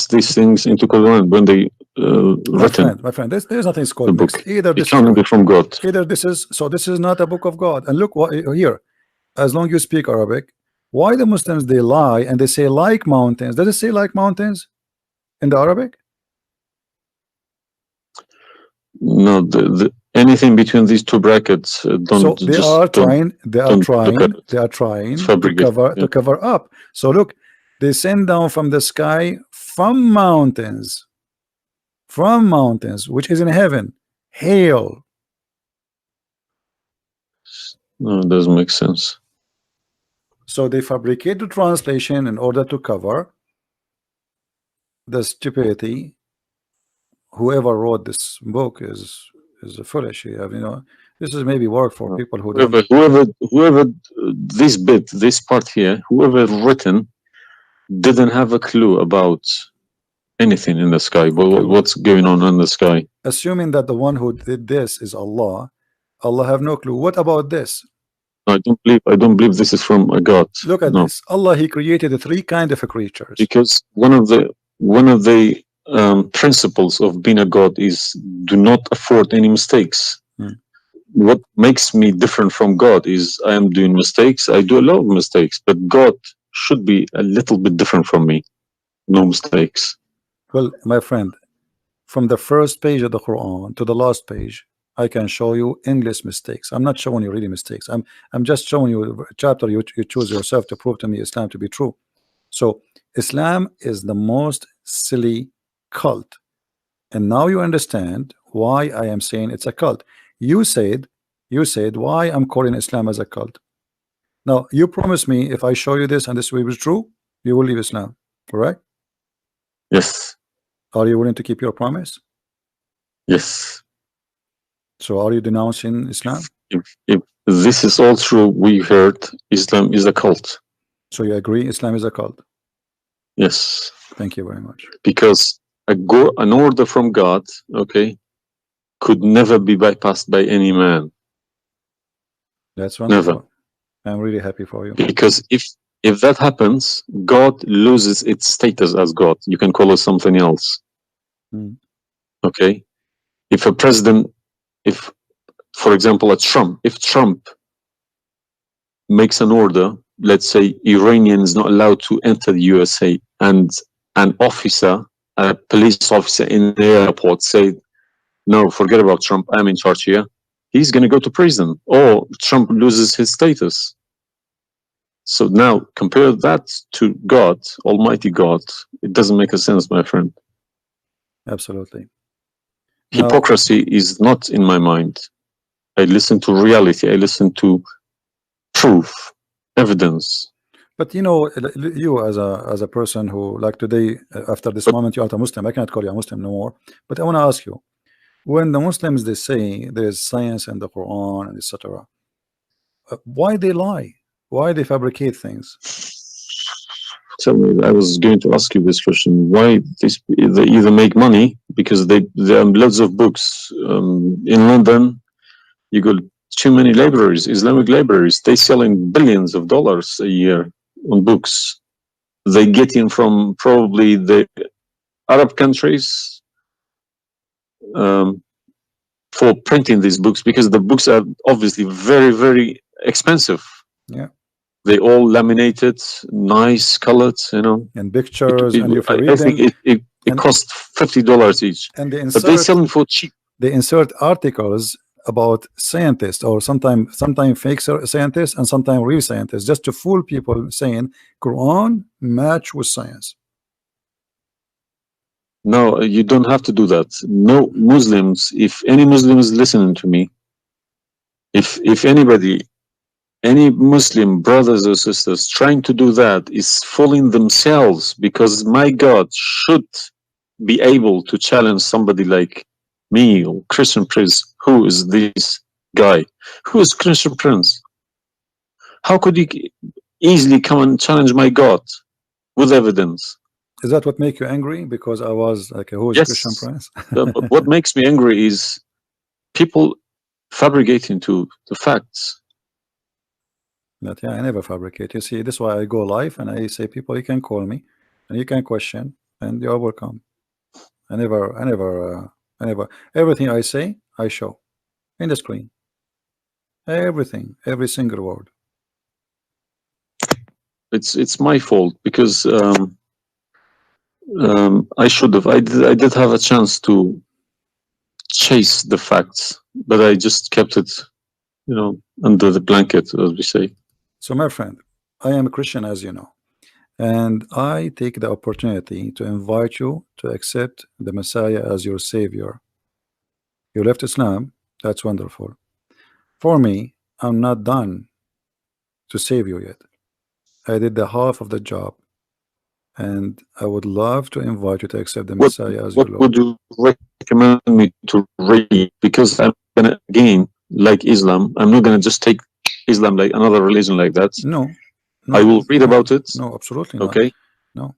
these things into Quran when they written. My friend, there's nothing called mixed. Either this is from God. Either this is this is not a book of God. And look what here. As long as you speak Arabic, why the Muslims they lie and they say like mountains? Does it say like mountains in the Arabic? No, anything between these two brackets don't. So they are trying to cover up. So look, they send down from the sky from mountains, which is in heaven, hail. No, it doesn't make sense. So they fabricate the translation in order to cover the stupidity. Whoever wrote this book is foolish. You know, this is maybe work for people who whoever this part here, whoever written didn't have a clue about anything in the sky. What's going on in the sky? Assuming that the one who did this is Allah, Allah have no clue. What about this? I don't believe this is from a God. Look at this. Allah, He created three kind of creatures. Because one of the principles of being a God is do not afford any mistakes. What makes me different from God is I am doing mistakes. I do a lot of mistakes, but God should be a little bit different from me. No mistakes. Well, my friend, from the first page of the Quran to the last page, I can show you endless mistakes. I'm not showing you really mistakes. I'm just showing you a chapter you choose yourself to prove to me Islam to be true. So Islam is the most silly cult, and now you understand why I am saying it's a cult. You said why I'm calling Islam as a cult. Now you promise me if I show you this and this will be true, you will leave Islam, correct? Yes. Are you willing to keep your promise? Yes. So are you denouncing Islam? If this is all true, we heard Islam is a cult. So you agree Islam is a cult? Yes. Thank you very much. Because an order from God, okay, could never be bypassed by any man. That's wonderful. Never. I'm really happy for you. Because if that happens, God loses its status as God. You can call it something else. Okay? If a president, for example, if Trump makes an order, let's say Iranian is not allowed to enter the USA, and an officer, a police officer in the airport said, no, forget about Trump, I'm in charge here, he's going to go to prison, or Trump loses his status. So now compare that to God, Almighty God. It doesn't make a sense, my friend. Absolutely. Hypocrisy is not in my mind. I listen to reality. I listen to proof, evidence. But you know, you as a person who, like today, after this moment, you are a Muslim. I cannot call you a Muslim no more. But I want to ask you, when the Muslims they say there is science in the Quran and etc., why they lie? Why they fabricate things? Tell me, I was going to ask you this question. Why they either make money because there are loads of books in London. You got too many libraries, Islamic libraries. They selling billions of dollars a year on books. They get in from probably the Arab countries for printing these books, because the books are obviously very, very expensive. Yeah. They all laminated, nice colored, you know. And pictures, and if you're reading, It costs $50 each, and but they sell them for cheap. they insert articles about scientists, or sometimes fake scientists and sometimes real scientists, just to fool people, saying Quran match with science. No, you don't have to do that. No Muslims, if any Muslim is listening to me, if anybody, any Muslim brothers or sisters trying to do that is fooling themselves, because my God should be able to challenge somebody like me or Christian Prince. Who is this guy? Who is Christian Prince? How could he easily come and challenge my God with evidence? Is that what make you angry? Because I was like, who is Christian Yes. Prince? But what makes me angry is people fabricating to the facts. But yeah, I never fabricate. You see, this is why I go live and I say, people, you can call me and you can question, and you're welcome. I never, everything I say, I show in the screen. Everything, every single word. It's my fault, because I should have. I did have a chance to chase the facts, but I just kept it, under the blanket, as we say. So, my friend, I am a Christian, as you know, and I take the opportunity to invite you to accept the Messiah as your Savior. You left Islam, that's wonderful. For me, I'm not done to save you yet. I did the half of the job, and I would love to invite you to accept the Messiah as your What Lord. would you recommend me to read? Because I'm gonna, again, like Islam, I'm not gonna just take Islam like another religion like that. No, I will read about it. No, absolutely not. Okay. No,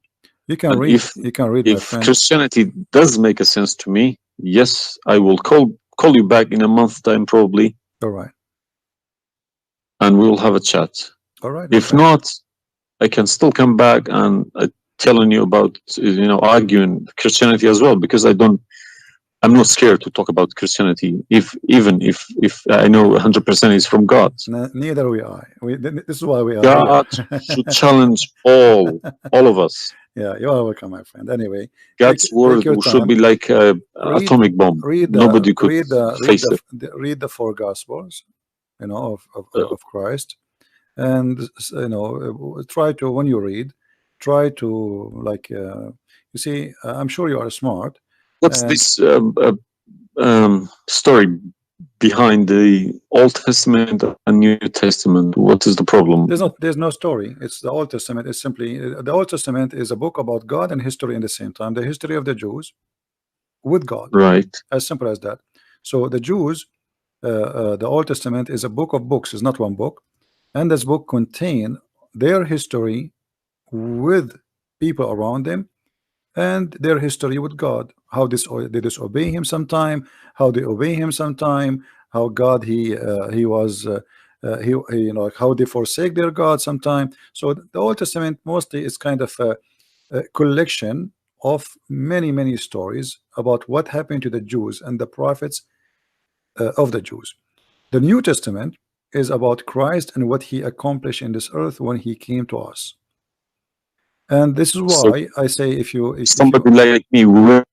you can And read. You can read, my if friend. Christianity does make a sense to me, yes, I will call you back in a month's time, probably, All right. and we will have a chat. All right. my If friend. not, I can still come back and telling you about, arguing Christianity as well, because I'm not scared to talk about Christianity, even if I know 100% is from God. Neither we are. This is why we are God here. should challenge all of us. Yeah, you are welcome, my friend. Anyway, God's take word your should time. be like an atomic bomb. Nobody could face it. Read the four Gospels, of Christ, and try to, when you read, try to, like, you see, I'm sure you are smart. What's this story behind the Old Testament and New Testament? What is the problem? There's no story. It's the Old Testament. It's simply, the Old Testament is a book about God and history in the same time. The history of the Jews with God, right? As simple as that. So the Jews, the Old Testament is a book of books. It's not one book, and this book contain their history with people around them, and their history with God. How they disobey Him sometime, how they obey Him sometime, how God he was he how they forsake their God sometime. So the Old Testament mostly is kind of a collection of many stories about what happened to the Jews and the prophets of the Jews. The New Testament is about Christ and what He accomplished in this earth when He came to us. And this is why I say, if somebody like me, where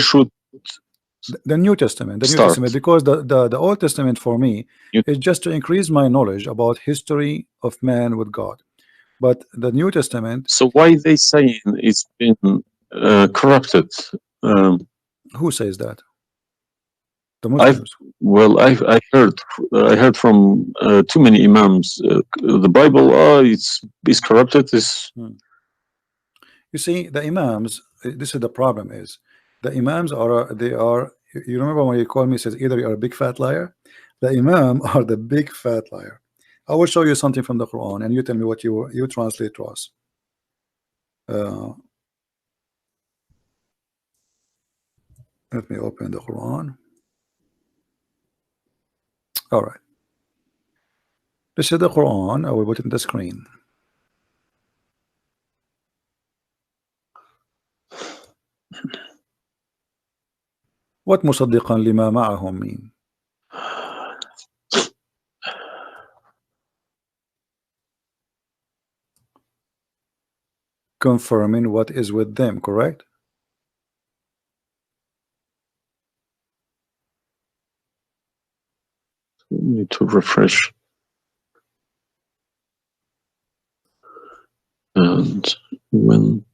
should the New Testament, because the Old Testament for me is just to increase my knowledge about history of man with God. But the New Testament. So why they saying it's been corrupted? Who says that? The Muslims. I heard from too many imams. The Bible, it's corrupted. You see, the imams. This is the problem. Is the imams are they are. You remember when you call me, says either you are a big fat liar. The imam are the big fat liar. I will show you something from the Quran, and you tell me what you translate to us. Let me open the Quran. All right. This is the Quran. I will put it in the screen. What مصدقا لما معهم mean? Confirming what is with them, correct? need to refresh. And when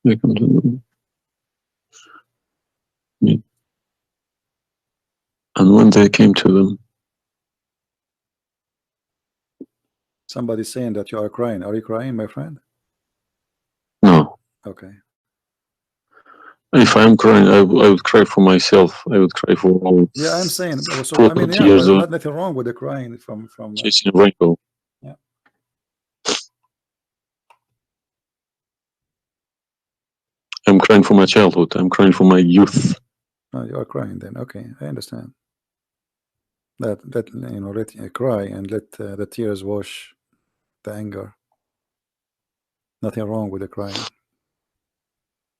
they come to them, and when they came to them, Somebody's saying that you are crying. Are you crying, my friend? no. Okay. If I'm crying, I would cry for myself. I would cry for all. Yeah, I'm saying. So 40 I mean, yeah, years but of nothing wrong with the crying from. chasing a rainbow. Yeah. I'm crying for my childhood. I'm crying for my youth. Oh, you are crying then. Okay, I understand. Let you know, let cry and let the tears wash the anger. Nothing wrong with the crying.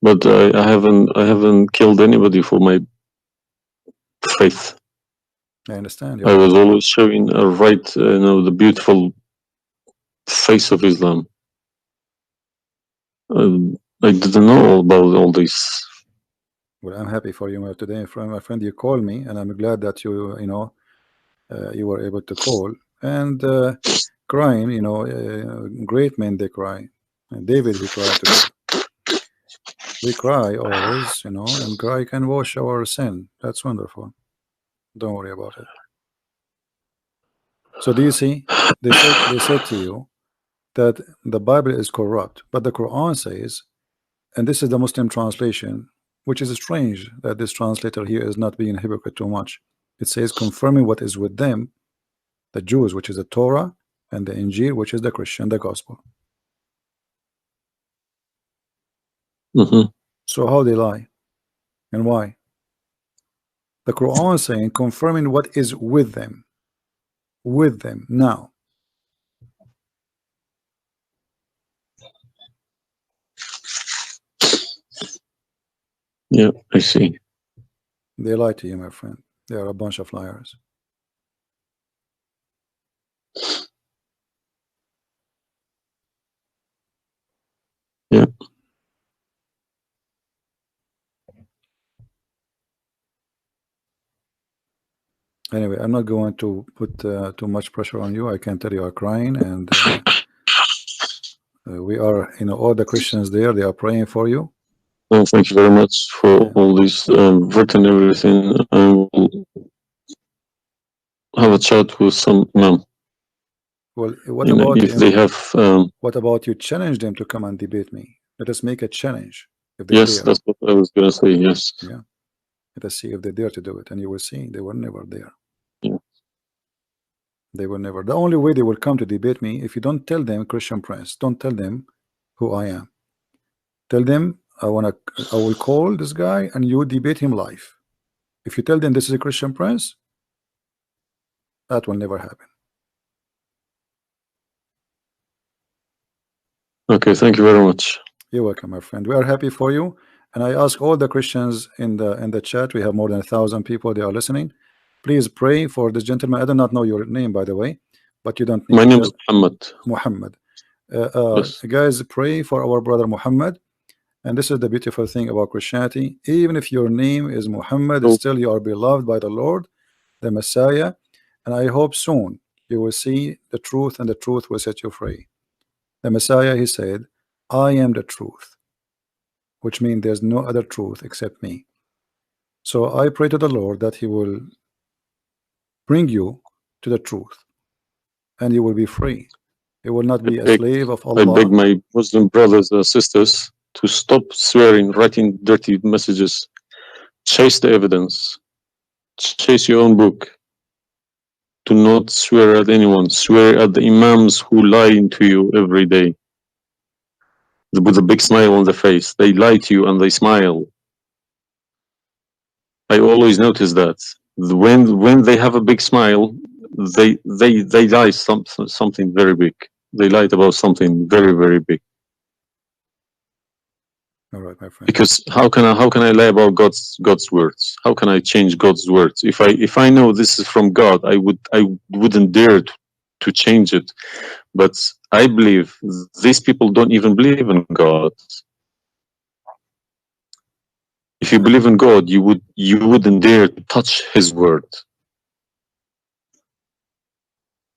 But I haven't killed anybody for my faith. I understand. I was always showing the beautiful face of Islam. I didn't know all about all this. Well, I'm happy for you today, my friend. You called me, and I'm glad that you were able to call. And crying, great men they cry. And David, he cried today. We cry always, and cry can wash our sin. That's wonderful. Don't worry about it. So do you see? They said to you that the Bible is corrupt, but the Quran says, and this is the Muslim translation, which is strange that this translator here is not being hypocrite too much. It says confirming what is with them, the Jews, which is the Torah, and the Injil, which is the Christian, the gospel. So how they lie and why? The Quran is saying confirming what is with them now. Yeah, I see. They lie to you, my friend. They are a bunch of liars. Yeah. Anyway, I'm not going to put too much pressure on you. I can tell you are crying, and we are, all the Christians there, they are praying for you. Well, thank you very much for all this written everything. I will have a chat with some imam. Well, what about if they have? What about you challenge them to come and debate me? Let us make a challenge. If they Yes, dare. that's what I was going to say. Yes. Yeah. Let us see if they dare to do it, and you will see they were never there. Yeah. They will never. The only way they will come to debate me, if you don't tell them, Christian Prince, don't tell them who I am. Tell them I will call this guy and you debate him live. If you tell them this is a Christian Prince, that will never happen. Okay, thank you very much. You're welcome, my friend. We are happy for you, and I ask all the Christians in the chat. We have more than 1,000 people. They are listening. Please pray for this gentleman. I do not know your name, by the way, but you don't need My to name tell. is Muhammad. Muhammad. Yes. Guys, pray for our brother Muhammad. And this is the beautiful thing about Christianity. Even if your name is Muhammad, still you are beloved by the Lord, the Messiah. And I hope soon you will see the truth, and the truth will set you free. The Messiah, he said, I am the truth, which means there's no other truth except me. So I pray to the Lord that he will bring you to the truth, and you will be free. You will not be a slave of Allah. I beg my Muslim brothers and sisters to stop swearing, writing dirty messages. Chase the evidence. Chase your own book. Do not swear at anyone. Swear at the imams who lie to you every day. With a big smile on the face. They lie to you and they smile. I always notice that. When they have a big smile, they lie something very big. They lied about something very, very big. All right, my friend. Because how can I lie about God's words? How can I change God's words? If I know this is from God, I wouldn't dare to change it. But I believe these people don't even believe in God. If you believe in God, you wouldn't dare to touch His word.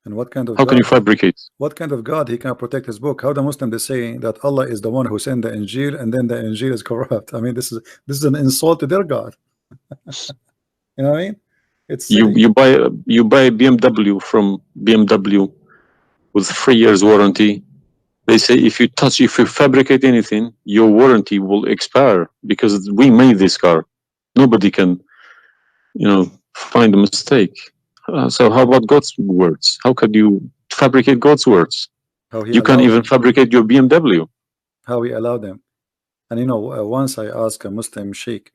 And what kind of How can God? you fabricate? What kind of God he can protect his book? How the Muslim they say that Allah is the one who sent the Injil, and then the Injil is corrupt? I mean, this is an insult to their God. You know what I mean? It's silly. You buy a BMW from BMW with 3 years warranty. They say if you fabricate anything, your warranty will expire because we made this car. Nobody can, find a mistake. So how about God's words? How could you fabricate God's words? How he You can't allowed even them. fabricate your BMW. How he allowed them. And once I asked a Muslim sheikh,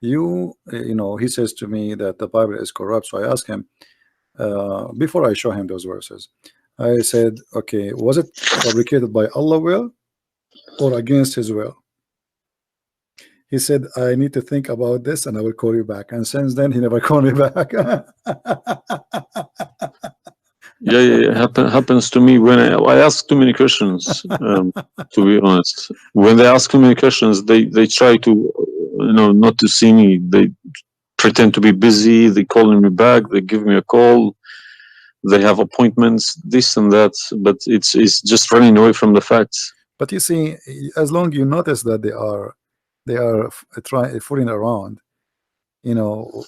he says to me that the Bible is corrupt. So I asked him, before I show him those verses, I said, okay, was it fabricated by Allah's will or against his will? He said, I need to think about this and I will call you back. And since then, he never called me back. Yeah. Happens to me when I ask too many questions. To be honest, when they ask too many questions, they try to, not to see me. They pretend to be busy. They calling me back. They give me a call. They have appointments, this and that. But it's just running away from the facts. But you see, as long you notice that they are fooling around,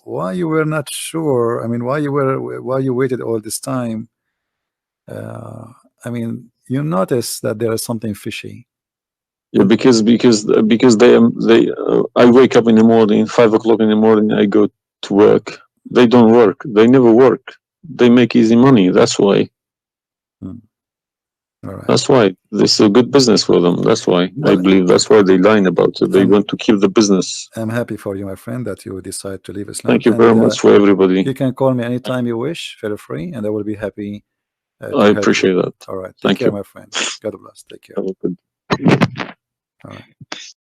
why you were not sure? I mean, why you waited all this time? I mean, you notice that there is something fishy. Yeah, because I wake up in the morning, 5 o'clock in the morning, I go to work. They don't work. They never work. They make easy money. That's why. All right. That's why this is a good business for them. That's why I believe that's why they lying about it. They want to keep the business. I'm happy for you, my friend, that you decide to leave Islam. Thank you very much for everybody. You can call me anytime you wish. Feel free, and I will be happy. I appreciate that. All right. Thank Take care, you, my friend. God bless. Take care. Have a good